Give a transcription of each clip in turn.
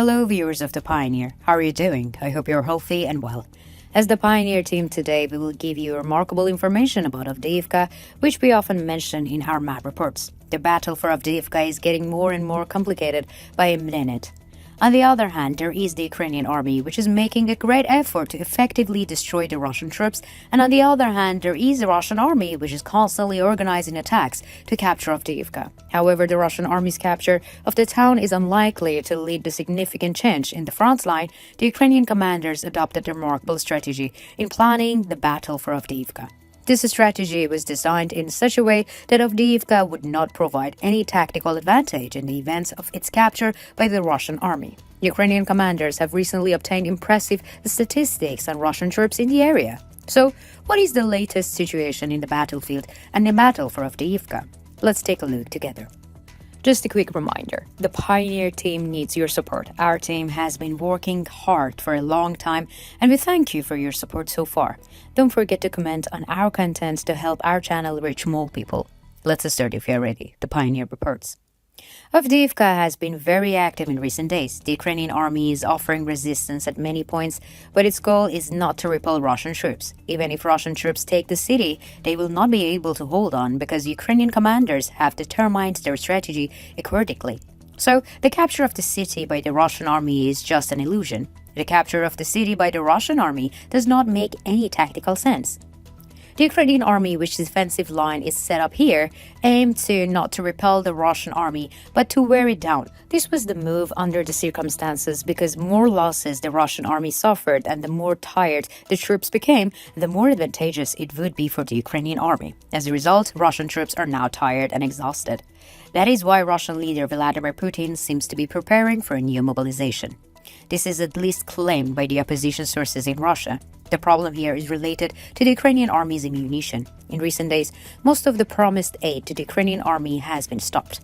Hello viewers of The Pioneer, how are you doing? I hope you're healthy and well. As the Pioneer team today, we will give you remarkable information about Avdiivka, which we often mention in our map reports. The battle for Avdiivka is getting more and more complicated by a minute. On the other hand, there is the Ukrainian army, which is making a great effort to effectively destroy the Russian troops, and on the other hand, there is the Russian army, which is constantly organizing attacks to capture Avdiivka. However, the Russian army's capture of the town is unlikely to lead to significant change in the front line. The Ukrainian commanders adopted a remarkable strategy in planning the battle for Avdiivka. This strategy was designed in such a way that Avdiivka would not provide any tactical advantage in the event of its capture by the Russian army. Ukrainian commanders have recently obtained impressive statistics on Russian troops in the area. So, what is the latest situation in the battlefield and the battle for Avdiivka? Let's take a look together. Just a quick reminder, the Pioneer team needs your support. Our team has been working hard for a long time, and we thank you for your support so far. Don't forget to comment on our content to help our channel reach more people. Let's start if you're ready. The Pioneer reports. Avdiivka has been very active in recent days. The Ukrainian army is offering resistance at many points, but its goal is not to repel Russian troops. Even if Russian troops take the city, they will not be able to hold on because Ukrainian commanders have determined their strategy accordingly. So, the capture of the city by the Russian army is just an illusion. The capture of the city by the Russian army does not make any tactical sense. The Ukrainian army, which defensive line is set up here, aimed to not to repel the Russian army, but to wear it down. This was the move under the circumstances because more losses the Russian army suffered and the more tired the troops became, the more advantageous it would be for the Ukrainian army. As a result, Russian troops are now tired and exhausted. That is why Russian leader Vladimir Putin seems to be preparing for a new mobilization. This is at least claimed by the opposition sources in Russia. The problem here is related to the Ukrainian army's ammunition. In recent days, most of the promised aid to the Ukrainian army has been stopped.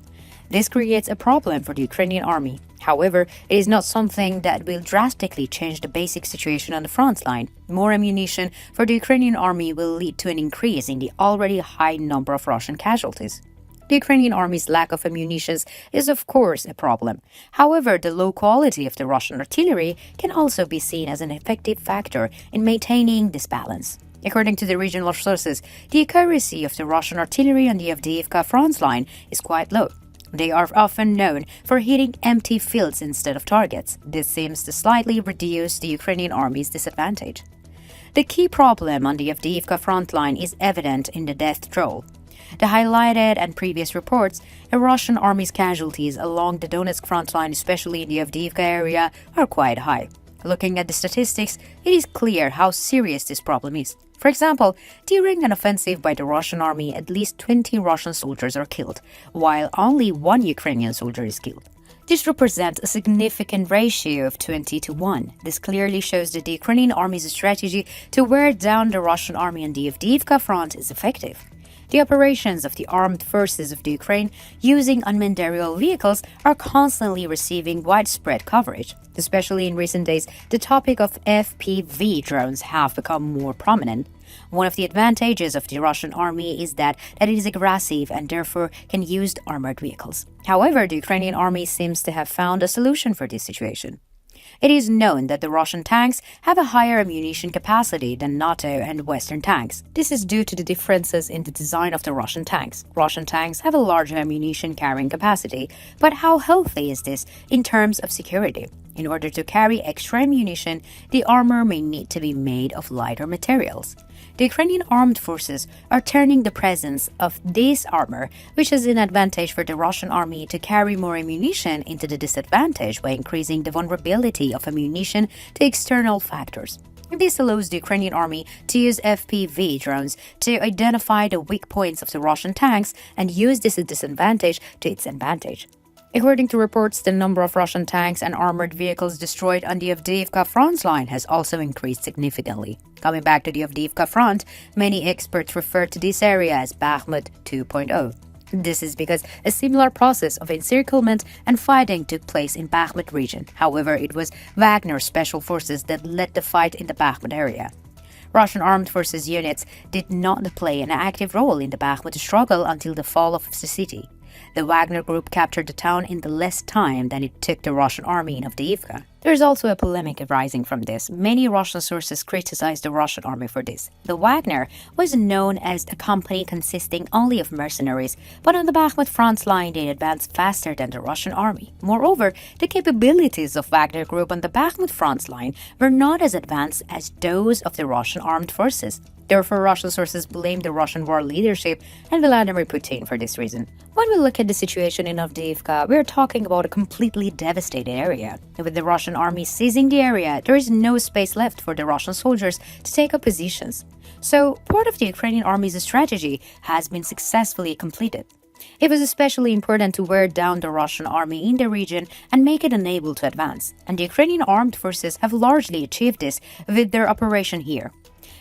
This creates a problem for the Ukrainian army. However, it is not something that will drastically change the basic situation on the front line. More ammunition for the Ukrainian army will lead to an increase in the already high number of Russian casualties. The Ukrainian army's lack of ammunition is of course a problem. However, the low quality of the Russian artillery can also be seen as an effective factor in maintaining this balance. According to the regional sources, the accuracy of the Russian artillery on the Avdiivka front line is quite low. They are often known for hitting empty fields instead of targets. This seems to slightly reduce the Ukrainian army's disadvantage. The key problem on the Avdiivka front line is evident in the death toll. The highlighted and previous reports, the Russian army's casualties along the Donetsk front line, especially in the Avdiivka area, are quite high. Looking at the statistics, it is clear how serious this problem is. For example, during an offensive by the Russian army, at least 20 Russian soldiers are killed, while only 1 Ukrainian soldier is killed. This represents a significant ratio of 20-1. This clearly shows that the Ukrainian army's strategy to wear down the Russian army on the Avdiivka front is effective. The operations of the armed forces of the Ukraine using unmanned aerial vehicles are constantly receiving widespread coverage. Especially in recent days, the topic of FPV drones have become more prominent. One of the advantages of the Russian army is that it is aggressive and therefore can use armored vehicles. However, the Ukrainian army seems to have found a solution for this situation. It is known that the Russian tanks have a higher ammunition capacity than NATO and Western tanks. This is due to the differences in the design of the Russian tanks. Russian tanks have a larger ammunition carrying capacity, but how healthy is this in terms of security? In order to carry extra ammunition, the armor may need to be made of lighter materials. The Ukrainian armed forces are turning the presence of this armor, which is an advantage for the Russian army to carry more ammunition, into the disadvantage by increasing the vulnerability of ammunition to external factors. This allows the Ukrainian army to use FPV drones to identify the weak points of the Russian tanks and use this disadvantage to its advantage. According to reports, the number of Russian tanks and armored vehicles destroyed on the Avdiivka front line has also increased significantly. Coming back to the Avdiivka front, many experts refer to this area as Bakhmut 2.0. This is because a similar process of encirclement and fighting took place in Bakhmut region. However, it was Wagner's special forces that led the fight in the Bakhmut area. Russian armed forces units did not play an active role in the Bakhmut struggle until the fall of the city. the Wagner Group captured the town in the less time than it took the Russian army in Avdiivka. There is also a polemic arising from this. Many Russian sources criticize the Russian army for this. The Wagner was known as a company consisting only of mercenaries, but on the Bakhmut front line they advanced faster than the Russian army. Moreover, the capabilities of Wagner Group on the Bakhmut front line were not as advanced as those of the Russian armed forces. Therefore, Russian sources blame the Russian war leadership and Vladimir Putin for this reason. When we look at the situation in Avdiivka, we are talking about a completely devastated area. With the Russian army seizing the area, there is no space left for the Russian soldiers to take up positions. So, part of the Ukrainian army's strategy has been successfully completed. It was especially important to wear down the Russian army in the region and make it unable to advance. And the Ukrainian armed forces have largely achieved this with their operation here.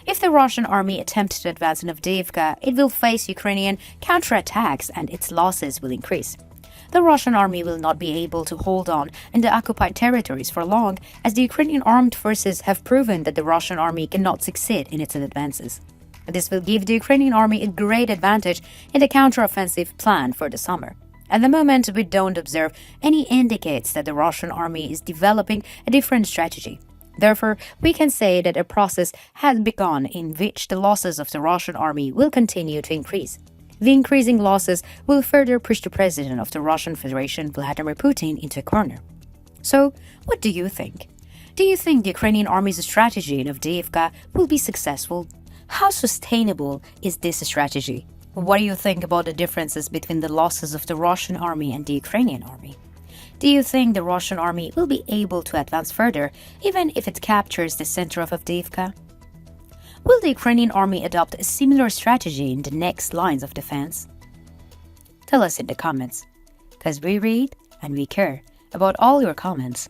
If the Russian army attempts to advance in Avdiivka, it will face Ukrainian counterattacks and its losses will increase. The Russian army will not be able to hold on in the occupied territories for long, as the Ukrainian armed forces have proven that the Russian army cannot succeed in its advances. This will give the Ukrainian army a great advantage in the counteroffensive plan for the summer. At the moment, we don't observe any indicates that the Russian army is developing a different strategy. Therefore, we can say that a process has begun in which the losses of the Russian army will continue to increase. The increasing losses will further push the president of the Russian Federation, Vladimir Putin, into a corner. So, what do you think? Do you think the Ukrainian army's strategy in Avdiivka will be successful? How sustainable is this strategy? What do you think about the differences between the losses of the Russian army and the Ukrainian army? Do you think the Russian army will be able to advance further, even if it captures the center of Avdiivka? Will the Ukrainian army adopt a similar strategy in the next lines of defense? Tell us in the comments, because we read and we care about all your comments.